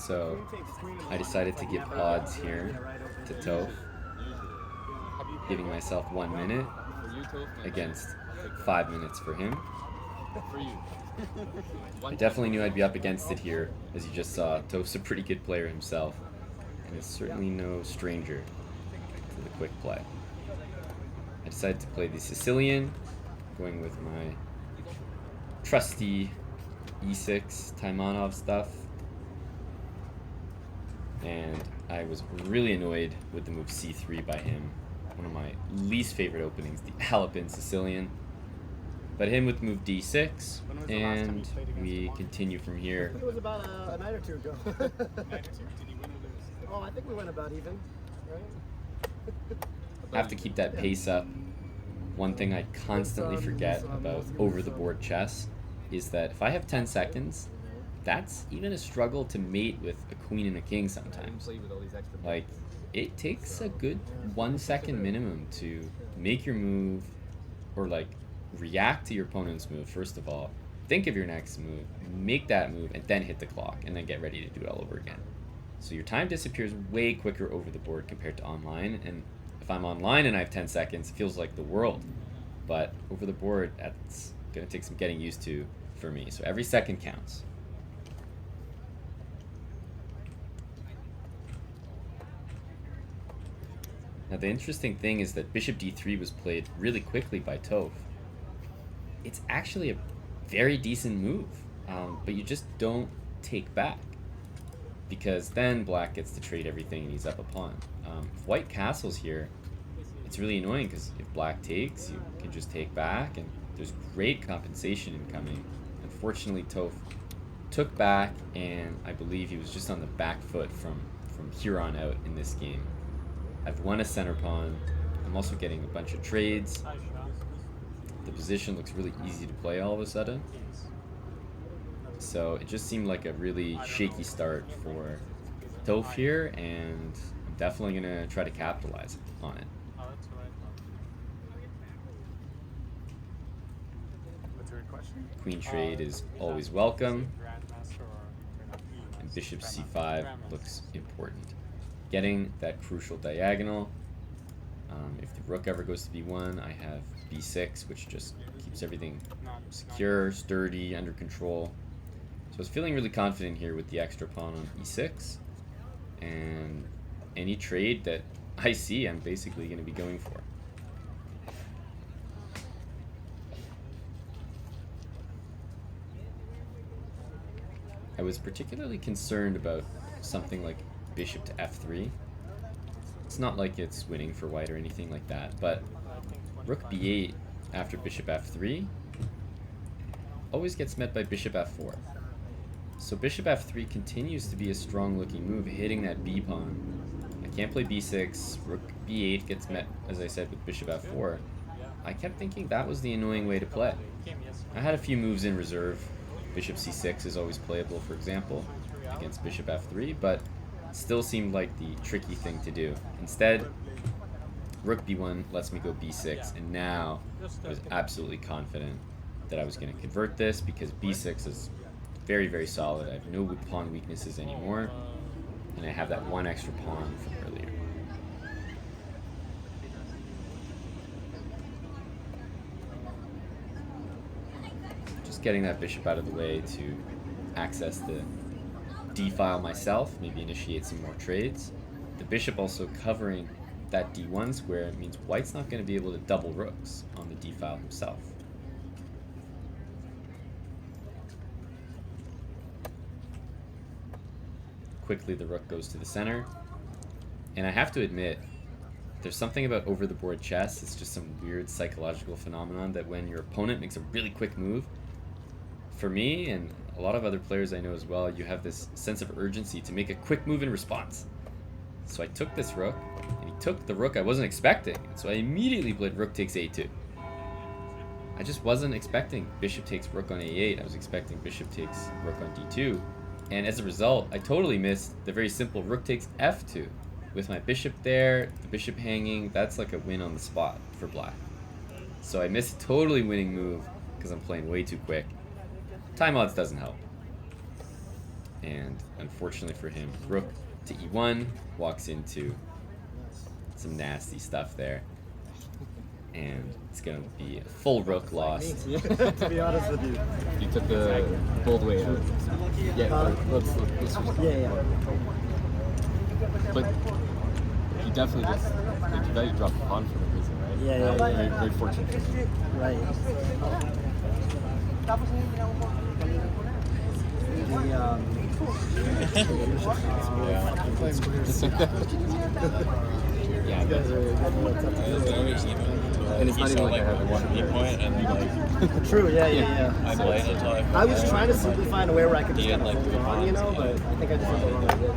So I decided to give odds here to Toph, giving myself 1 minute against 5 minutes for him. I definitely knew I'd be up against it here. As you just saw, Toph's a pretty good player himself, and is certainly no stranger to the quick play. I decided to play the Sicilian, going with my trusty e6 Taimanov stuff. And I was really annoyed with the move c3 by him. One of my least favorite openings, the Alapin Sicilian. But him with move d6, and we continue from here. I think it was about a night or two ago. Oh, I think we went about even, right? I have to keep that pace up. One thing I constantly forget about over-the-board chess is that if I have 10 seconds, that's even a struggle to mate with a queen and a king sometimes. Like, it takes a good 1 second minimum to make your move, or like react to your opponent's move first of all, think of your next move, make that move, and then hit the clock, and then get ready to do it all over again. So your time disappears way quicker over the board compared to online, and if I'm online and I have 10 seconds, it feels like the world. But over the board, that's going to take some getting used to for me. So every second counts. Now the interesting thing is that bishop d3 was played really quickly by Toph. It's actually a very decent move, but you just don't take back, because then black gets to trade everything and he's up a pawn. If white castles here, it's really annoying because if black takes, you can just take back, and there's great compensation incoming. Unfortunately, Toph took back, and I believe he was just on the back foot from here on out in this game. I've won a center pawn. I'm also getting a bunch of trades. The position looks really easy to play all of a sudden. So it just seemed like a really shaky start for Toph here, and I'm definitely going to try to capitalize on it. Queen trade is always welcome, and bishop c5 looks important. Getting that crucial diagonal. If the rook ever goes to b1, I have b6, which just keeps everything secure, sturdy, under control. So I was feeling really confident here with the extra pawn on e6, and any trade that I see, I'm basically going to be going for. I was particularly concerned about something like bishop to f3. It's not like it's winning for white or anything like that, but rook b8 after bishop f3 always gets met by bishop f4. So bishop f3 continues to be a strong looking move, hitting that b pawn. I can't play b6, rook b8 gets met, as I said, with bishop f4. I kept thinking that was the annoying way to play. I had a few moves in reserve. Bishop c6 is always playable, for example, against bishop f3, but still seemed like the tricky thing to do. Instead, rook b1 lets me go b6, and now I was absolutely confident that I was going to convert this, because b6 is very, very solid. I have no pawn weaknesses anymore, and I have that one extra pawn from earlier. Just getting that bishop out of the way to access the d-file myself, maybe initiate some more trades. The bishop also covering that d1 square means white's not going to be able to double rooks on the d-file himself. Quickly the rook goes to the center, and I have to admit, there's something about over-the-board chess, it's just some weird psychological phenomenon that when your opponent makes a really quick move, for me and a lot of other players I know as well, you have this sense of urgency to make a quick move in response. So I took this rook, and he took the rook I wasn't expecting, and so I immediately played rook takes a2. I just wasn't expecting bishop takes rook on a8, I was expecting bishop takes rook on d2, and as a result, I totally missed the very simple rook takes f2. With my bishop there, the bishop hanging, that's like a win on the spot for black. So I missed a totally winning move because I'm playing way too quick. Time odds doesn't help. And unfortunately for him, rook to e1 walks into some nasty stuff there. And it's going to be a full rook loss. To be honest with you. You took the bold way out. Yeah, let's Yeah. But you definitely just, like, you bet you dropped the pawn for no reason, right? Yeah. Very, very fortunate for you. Right. Yeah, you guys are and it's not even like I have one point and True, yeah. I played until I was trying to simplify in a way where I could just kind of hold on, you know, but I think I just did the wrong idea.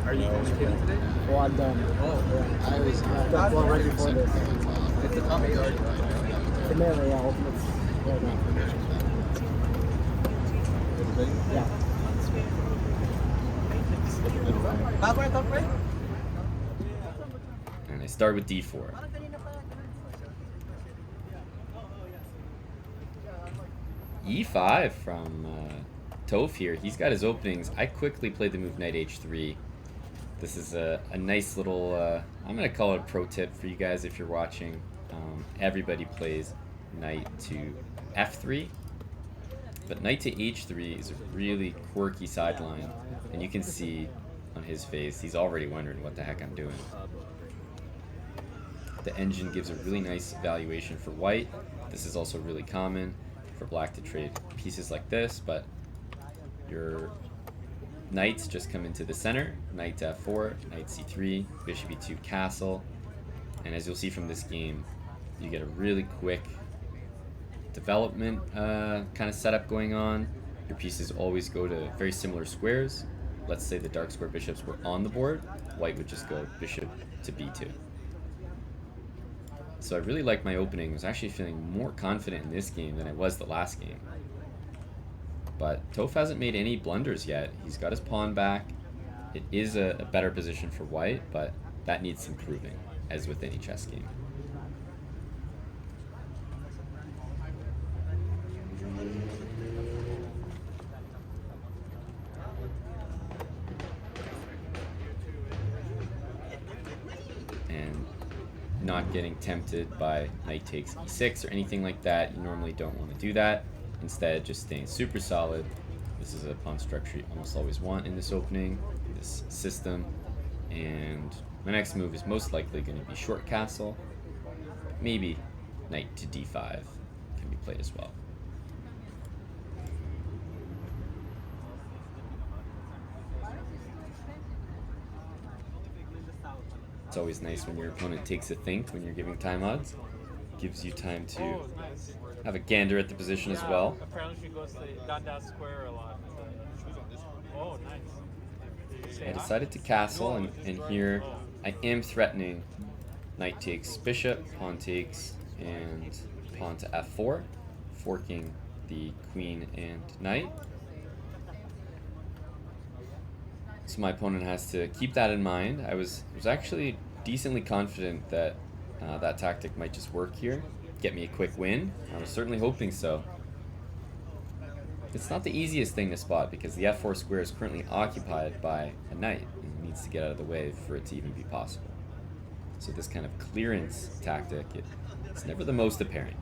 Are you communicating today? Well, I'm done. Oh, I was Well, right before this. It's a top 8 already. Primarily, yeah, ultimates right now. Yeah. And I start with d4. e5 from Toph here. He's got his openings. I quickly played the move knight h3. This is a nice little, I'm going to call it a pro tip for you guys if you're watching. Everybody plays knight to f3. But knight to h3 is a really quirky sideline. And you can see on his face, he's already wondering what the heck I'm doing. The engine gives a really nice valuation for white. This is also really common for black to trade pieces like this, but your knights just come into the center. Knight to f4, knight c3, bishop e2, castle. And as you'll see from this game, you get a really quick development kind of setup going on. Your pieces always go to very similar squares. Let's say the dark square bishops were on the board. White would just go bishop to b2. So I really like my opening. I was actually feeling more confident in this game than I was the last game. But Toph hasn't made any blunders yet. He's got his pawn back. It is a better position for white, but that needs improving, as with any chess game. And not getting tempted by knight takes e6 or anything like that. You normally don't want to do that. Instead, just staying super solid. This is a pawn structure you almost always want in this opening, this system. And my next move is most likely going to be short castle. Maybe knight to d5 can be played as well. It's always nice when your opponent takes a think when you're giving time odds. Gives you time to have a gander at the position as well. Apparently she goes to Dada Square a lot. Oh, nice. I decided to castle, and here I am threatening knight takes bishop, pawn takes, and pawn to f4, forking the queen and knight. So my opponent has to keep that in mind. I was actually decently confident that that tactic might just work here, get me a quick win. I was certainly hoping so. It's not the easiest thing to spot because the f4 square is currently occupied by a knight and needs to get out of the way for it to even be possible. So this kind of clearance tactic, it's never the most apparent.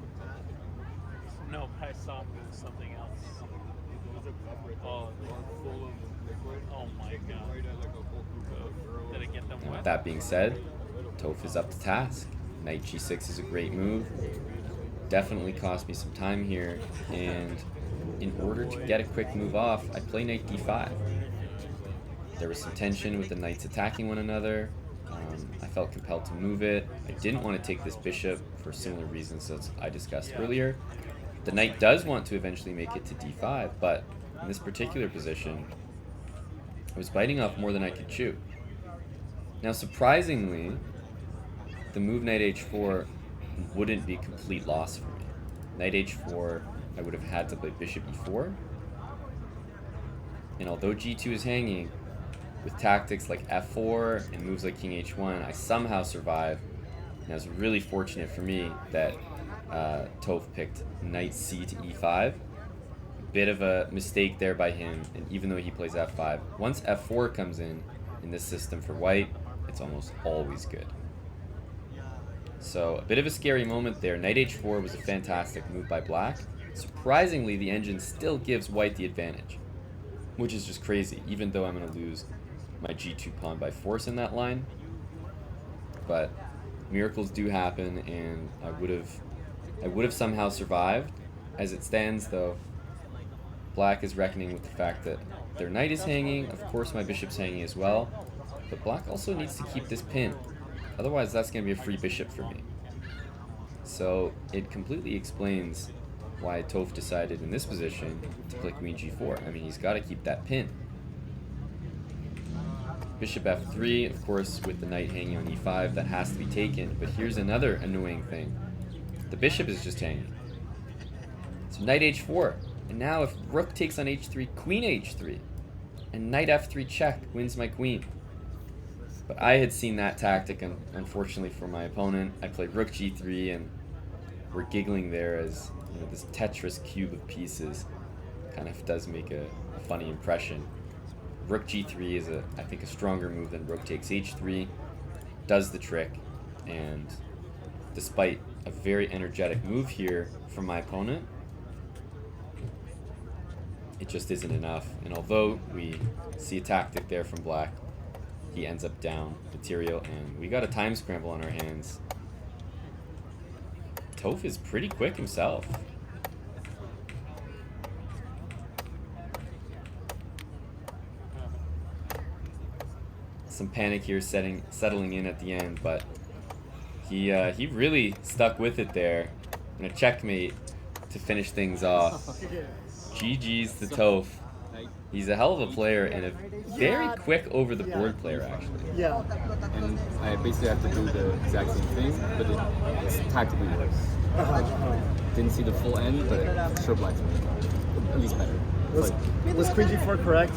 No, I saw him do something else. Oh my god. Did I get them Now, with wet? that being said, Toph is up to task. Knight g6 is a great move. Definitely cost me some time here, and in order to get a quick move off, I play knight d5. There was some tension with the knights attacking one another. I felt compelled to move it. I didn't want to take this bishop for similar reasons as I discussed earlier. The knight does want to eventually make it to d5, but in this particular position, I was biting off more than I could chew. Now, surprisingly, the move knight h4 wouldn't be a complete loss for me. Knight h4, I would have had to play bishop e4. And although g2 is hanging, with tactics like f4 and moves like king h1, I somehow survive. And it was really fortunate for me that Toph picked knight c to e5. bit of a mistake there by him, and even though he plays f5, once f4 comes in this system for white, it's almost always good. So a bit of a scary moment there. Knight h4 was a fantastic move by black. Surprisingly, the engine still gives white the advantage, which is just crazy, even though I'm going to lose my g2 pawn by force in that line. But miracles do happen, and I would have somehow survived. As it stands, though, black is reckoning with the fact that their knight is hanging. Of course, my bishop's hanging as well. But black also needs to keep this pin. Otherwise, that's going to be a free bishop for me. So it completely explains why Toph decided in this position to play queen g4. I mean, he's got to keep that pin. Bishop f3, of course, with the knight hanging on e5, that has to be taken. But here's another annoying thing. The bishop is just hanging. So knight h4. And now if rook takes on h3, queen h3. And knight f3 check wins my queen. But I had seen that tactic, and unfortunately for my opponent, I played rook g3, and we're giggling there as, you know, this Tetris cube of pieces kind of does make a funny impression. Rook g3 is, I think, a stronger move than rook takes h3. Does the trick, and despite a very energetic move here from my opponent, it just isn't enough. And although we see a tactic there from black, he ends up down material, and we got a time scramble on our hands. Toph is pretty quick himself. Some panic here settling in at the end, but he really stuck with it there. And a checkmate to finish things off. GG's to Toph. He's a hell of a player and a very quick over the board player, actually. Yeah. And I basically have to do the exact same thing, but it's tactically worse. Didn't see the full end, but it sure black's at least better. Was queen g4 correct?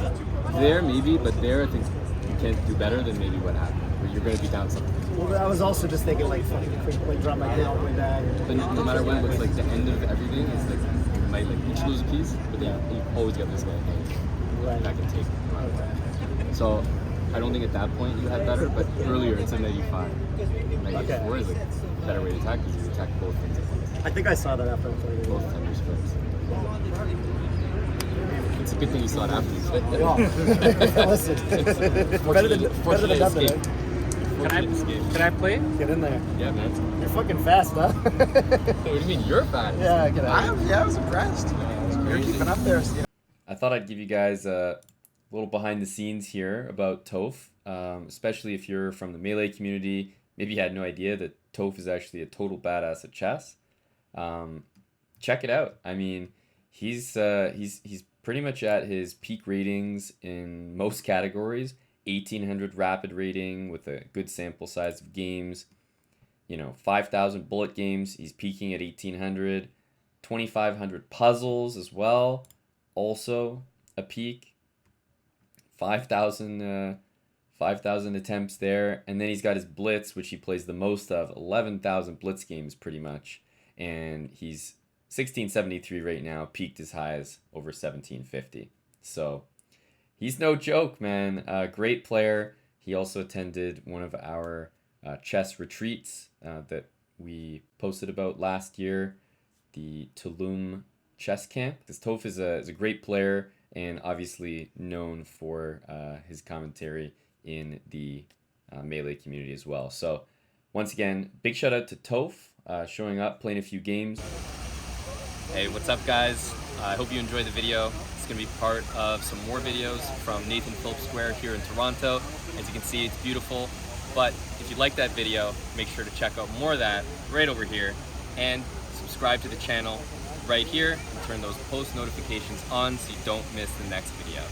There, maybe, but there I think you can't do better than maybe what happened, where you're going to be down something. Well, I was also just thinking, like, fucking quick drop my queen all the way back. But no matter what, it looks like the end of everything is like you might like each lose a piece, but then you always got this guy that can take it. So I don't think at that point you had better, but earlier it's a knight e5. Knight e4 is like a better way to attack because you attack both things at once. I think I saw that after I played it. Both tenders first. It's a good thing you saw it after you said that. Yeah. Listen. Better than nothing. Can I play? Get in there. Yeah, man. You're fucking fast, huh? What do you mean you're fast? Yeah, get out. I was impressed. You're keeping up there. I thought I'd give you guys a little behind the scenes here about Toph, especially if you're from the Melee community. Maybe you had no idea that Toph is actually a total badass at chess. Check it out. I mean, he's pretty much at his peak ratings in most categories. 1800 rapid rating with a good sample size of games. You know, 5,000 bullet games. He's peaking at 1800. 2,500 puzzles as well. Also a peak. 5,000 attempts there. And then he's got his blitz, which he plays the most of. 11,000 blitz games pretty much. And he's 1673 right now. Peaked as high as over 1750. So he's no joke, man. Great player. He also attended one of our chess retreats that we posted about last year, the Tulum chess camp. This Toph is a great player and obviously known for his commentary in the Melee community as well. So once again, big shout out to Toph showing up, playing a few games. Hey, what's up, guys? I hope you enjoyed the video. It's going to be part of some more videos from Nathan Phillips Square here in Toronto. As you can see, it's beautiful. But if you like that video, make sure to check out more of that right over here. And subscribe to the channel right here and turn those post notifications on so you don't miss the next video.